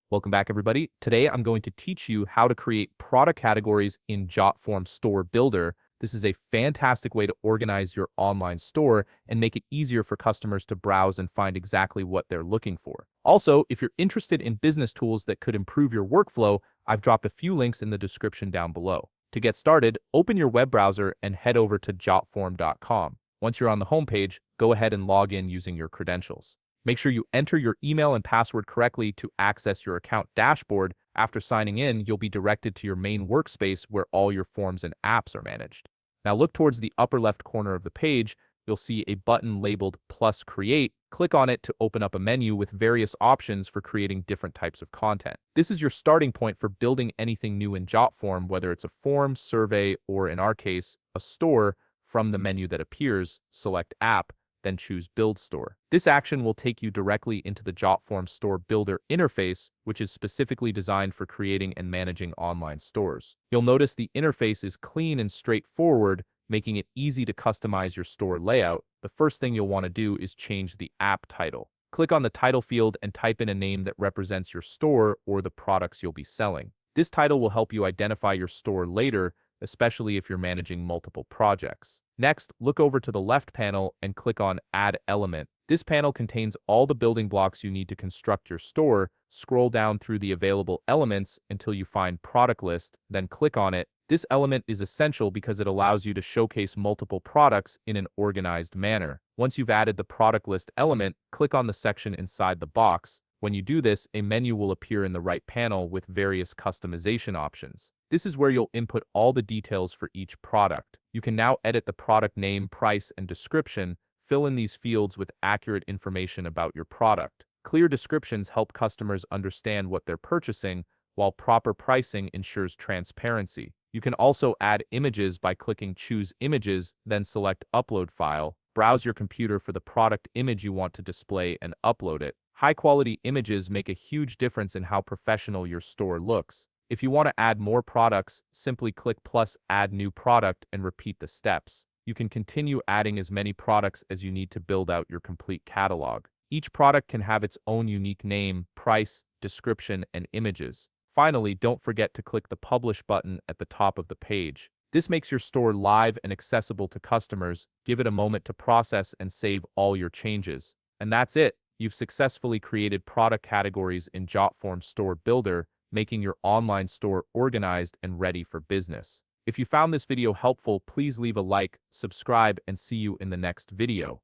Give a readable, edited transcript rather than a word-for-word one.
Welcome back, everybody. Today, I'm going to teach you how to create product categories in Jotform Store Builder. This is a fantastic way to organize your online store and make it easier for customers to browse and find exactly what they're looking for. Also, if you're interested in business tools that could improve your workflow, I've dropped a few links in the description down below. To get started, open your web browser and head over to jotform.com. Once you're on the homepage, go ahead and log in using your credentials. Make sure you enter your email and password correctly to access your account dashboard. After signing in, you'll be directed to your main workspace where all your forms and apps are managed. Now look towards the upper left corner of the page. You'll see a button labeled Plus Create. Click on it to open up a menu with various options for creating different types of content. This is your starting point for building anything new in Jotform, whether it's a form, survey, or in our case, a store. From the menu that appears, select App, then choose Build Store. This action will take you directly into the Jotform Store Builder interface, which is specifically designed for creating and managing online stores. You'll notice the interface is clean and straightforward, making it easy to customize your store layout. The first thing you'll want to do is change the app title. Click on the title field and type in a name that represents your store or the products you'll be selling. This title will help you identify your store later, especially if you're managing multiple projects. Next, look over to the left panel and click on Add Element. This panel contains all the building blocks you need to construct your store. Scroll down through the available elements until you find Product List, then click on it. This element is essential because it allows you to showcase multiple products in an organized manner. Once you've added the product list element, click on the section inside the box. When you do this, a menu will appear in the right panel with various customization options. This is where you'll input all the details for each product. You can now edit the product name, price, and description. Fill in these fields with accurate information about your product. Clear descriptions help customers understand what they're purchasing, while proper pricing ensures transparency. You can also add images by clicking Choose Images, then select Upload File. Browse your computer for the product image you want to display and upload it. High-quality images make a huge difference in how professional your store looks. If you want to add more products, simply click plus Add New Product and repeat the steps. You can continue adding as many products as you need to build out your complete catalog. Each product can have its own unique name, price, description, and images. Finally, don't forget to click the Publish button at the top of the page. This makes your store live and accessible to customers. Give it a moment to process and save all your changes. And that's it. You've successfully created product categories in Jotform Store Builder, making your online store organized and ready for business. If you found this video helpful, please leave a like, subscribe, and see you in the next video.